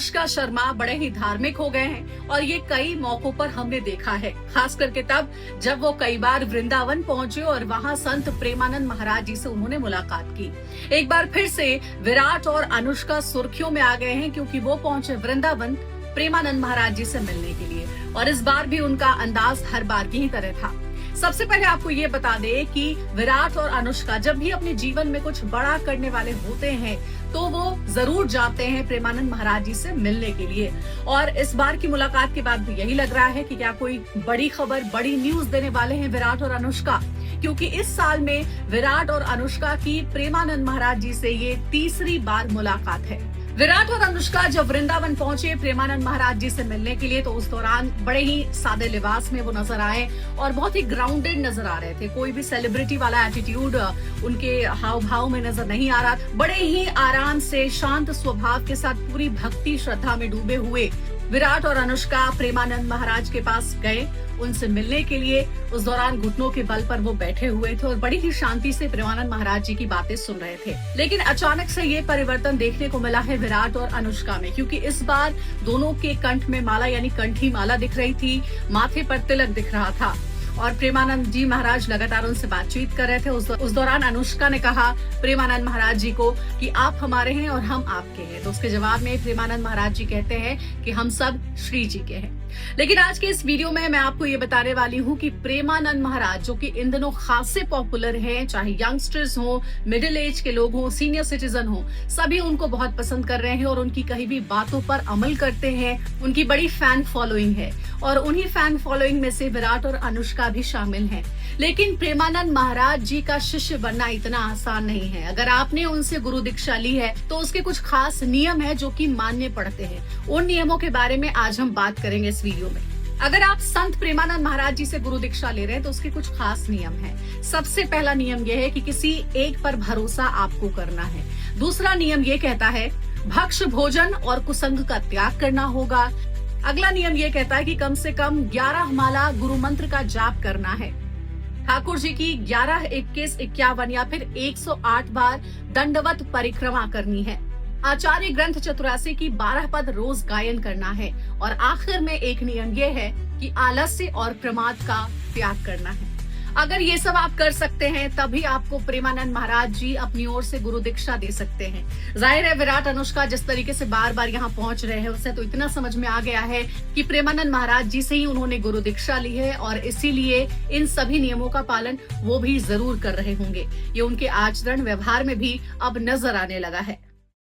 अनुष्का शर्मा बड़े ही धार्मिक हो गए हैं और ये कई मौकों पर हमने देखा है, खास करके तब जब वो कई बार वृंदावन पहुंचे और वहां संत प्रेमानंद महाराज जी से उन्होंने मुलाकात की। एक बार फिर से विराट और अनुष्का सुर्खियों में आ गए हैं क्योंकि वो पहुंचे वृंदावन प्रेमानंद महाराज जी से मिलने के लिए और इस बार भी उनका अंदाज हर बार की ही तरह था। सबसे पहले आपको ये बता दें कि विराट और अनुष्का जब भी अपने जीवन में कुछ बड़ा करने वाले होते हैं तो वो जरूर जाते हैं प्रेमानंद महाराज जी से मिलने के लिए। और इस बार की मुलाकात के बाद भी यही लग रहा है कि क्या कोई बड़ी खबर, बड़ी न्यूज देने वाले हैं विराट और अनुष्का, क्योंकि इस साल में विराट और अनुष्का की प्रेमानंद महाराज जी से ये तीसरी बार मुलाकात है। विराट और अनुष्का जब वृंदावन पहुंचे प्रेमानंद महाराज जी से मिलने के लिए तो उस दौरान बड़े ही सादे लिबास में वो नजर आए और बहुत ही ग्राउंडेड नजर आ रहे थे। कोई भी सेलिब्रिटी वाला एटीट्यूड उनके हाव भाव में नजर नहीं आ रहा। बड़े ही आराम से शांत स्वभाव के साथ पूरी भक्ति श्रद्धा में डूबे हुए विराट और अनुष्का प्रेमानंद महाराज के पास गए उनसे मिलने के लिए। उस दौरान घुटनों के बल पर वो बैठे हुए थे और बड़ी ही शांति से प्रेमानंद महाराज जी की बातें सुन रहे थे। लेकिन अचानक से ये परिवर्तन देखने को मिला है विराट और अनुष्का में, क्योंकि इस बार दोनों के कंठ में माला यानी कंठी माला दिख रही थी, माथे पर तिलक दिख रहा था और प्रेमानंद जी महाराज लगातार उनसे बातचीत कर रहे थे। उस दौरान अनुष्का ने कहा प्रेमानंद महाराज जी को कि आप हमारे हैं और हम आपके हैं। तो उसके जवाब में प्रेमानंद महाराज जी कहते हैं कि हम सब श्री जी के हैं। लेकिन आज के इस वीडियो में मैं आपको ये बताने वाली हूँ कि प्रेमानंद महाराज जो कि इन दिनों खासे पॉपुलर हैं, चाहे यंगस्टर्स हो, मिडिल एज के लोग हो, सीनियर सिटीजन हो, सभी उनको बहुत पसंद कर रहे हैं और उनकी कही भी बातों पर अमल करते हैं। उनकी बड़ी फैन फॉलोइंग है और उन्हीं फैन फॉलोइंग में से विराट और अनुष्का भी शामिल हैं। लेकिन प्रेमानंद महाराज जी का शिष्य बनना इतना आसान नहीं है। अगर आपने उनसे गुरु दीक्षा ली है तो उसके कुछ खास नियम है जो कि मानने पड़ते हैं। उन नियमों के बारे में आज हम बात करेंगे इस वीडियो में। अगर आप संत प्रेमानंद महाराज जी से गुरु दीक्षा ले रहे हैं तो उसके कुछ खास नियम हैं। सबसे पहला नियम यह है कि किसी एक पर भरोसा आपको करना है। दूसरा नियम ये कहता है भक्ष्य भोजन और कुसंग का त्याग करना होगा। अगला नियम ये कहता है कि कम से कम 11 माला गुरु मंत्र का जाप करना है। ठाकुर जी की 11, 21, 51 या फिर 108 बार दंडवत परिक्रमा करनी है। आचार्य ग्रंथ चतुरासी की 12 पद रोज गायन करना है और आखिर में एक नियम ये है कि आलस्य और प्रमाद का त्याग करना है। अगर ये सब आप कर सकते हैं तभी आपको प्रेमानंद महाराज जी अपनी ओर से गुरु दीक्षा दे सकते हैं। जाहिर है विराट अनुष्का जिस तरीके से बार बार यहाँ पहुंच रहे हैं उससे तो इतना समझ में आ गया है कि प्रेमानंद महाराज जी से ही उन्होंने गुरु दीक्षा ली है और इसीलिए इन सभी नियमों का पालन वो भी जरूर कर रहे होंगे। ये उनके आचरण व्यवहार में भी अब नजर आने लगा है।